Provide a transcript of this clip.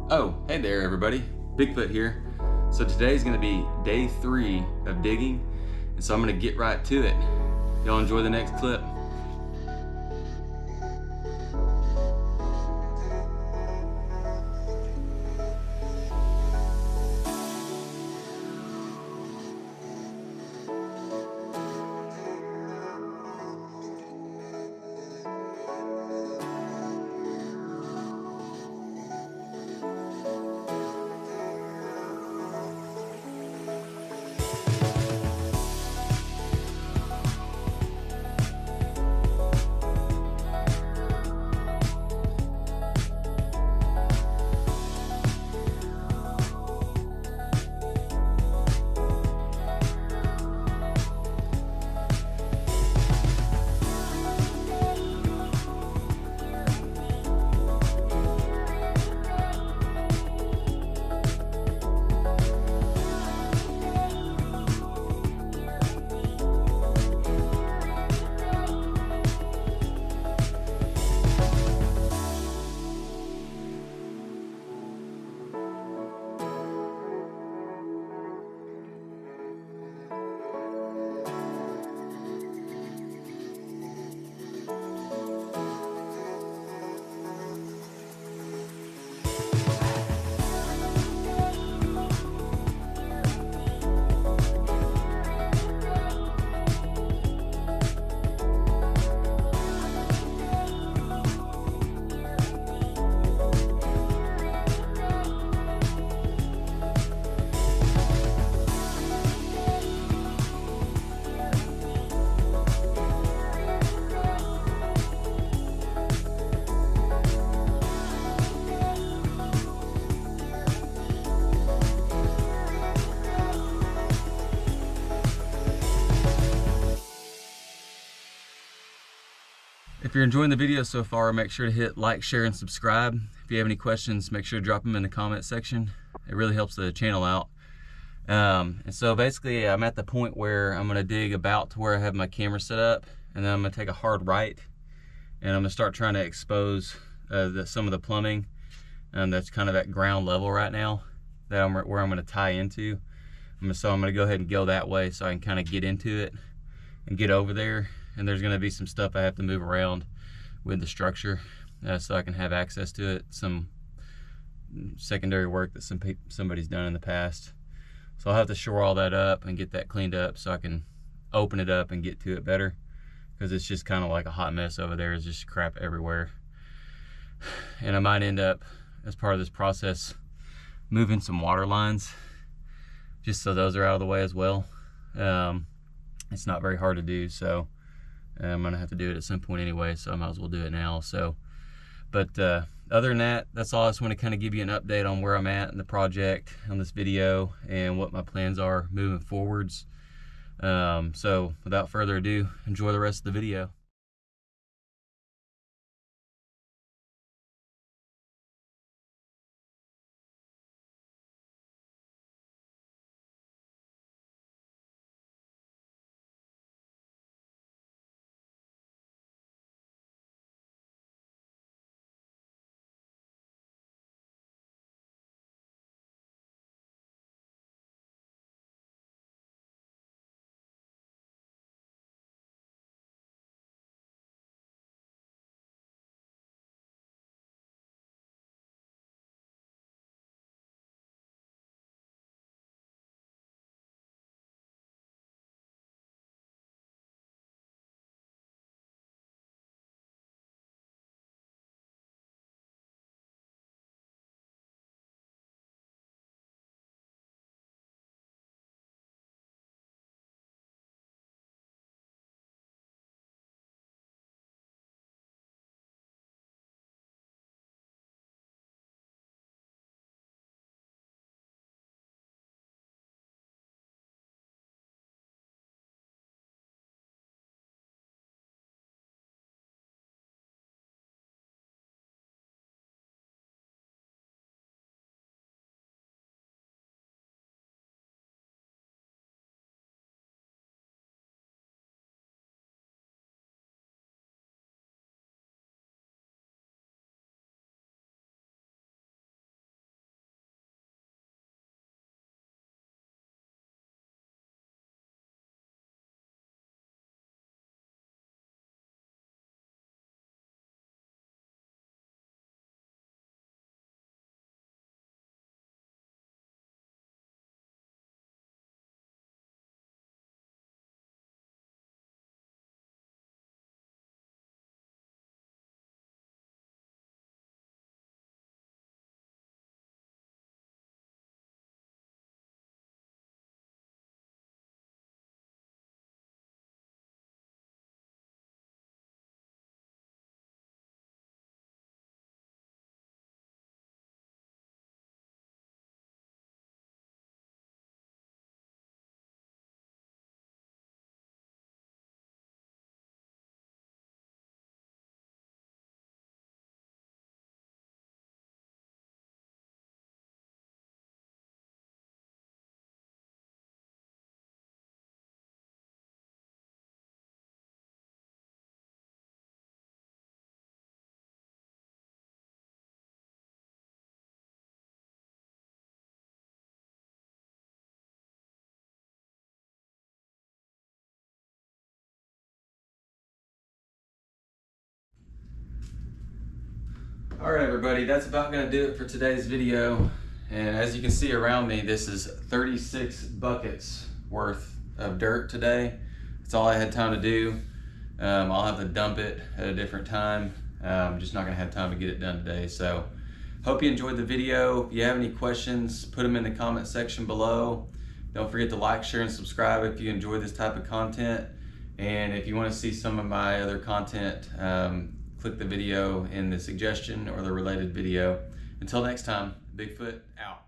Oh, hey there everybody. Bigfoot here. So today's gonna be day 3 of digging, and so I'm gonna get right to it. Y'all enjoy the next clip. If you're enjoying the video so far, make sure to hit like, share, and subscribe. If you have any questions, make sure to drop them in the comment section. It really helps the channel out. And so basically, I'm at the point where I'm gonna dig about to where I have my camera set up, and then I'm gonna take a hard right, and I'm gonna start trying to expose some of the plumbing that's kind of at ground level right now, where I'm gonna tie into. So I'm gonna go ahead and go that way so I can kind of get into it and get over there. And there's gonna be some stuff I have to move around with the structure so I can have access to it. Some secondary work that somebody's done in the past. So I'll have to shore all that up and get that cleaned up so I can open it up and get to it better, because it's just kind of like a hot mess over there. There's just crap everywhere. And I might end up, as part of this process, moving some water lines just so those are out of the way as well. It's not very hard to do, so I'm gonna have to do it at some point anyway, so I might as well do it now. So, but other than that, that's all. I just want to kind of give you an update on where I'm at in the project on this video and what my plans are moving forwards. So without further ado, enjoy the rest of the video. All right, everybody, that's about gonna do it for today's video. And as you can see around me, this is 36 buckets worth of dirt today. That's all I had time to do. I'll have to dump it at a different time. I'm just not gonna have time to get it done today. So hope you enjoyed the video. If you have any questions, put them in the comment section below. Don't forget to like, share, and subscribe if you enjoy this type of content. And if you want to see some of my other content, click the video in the suggestion or the related video. Until next time, Bigfoot out.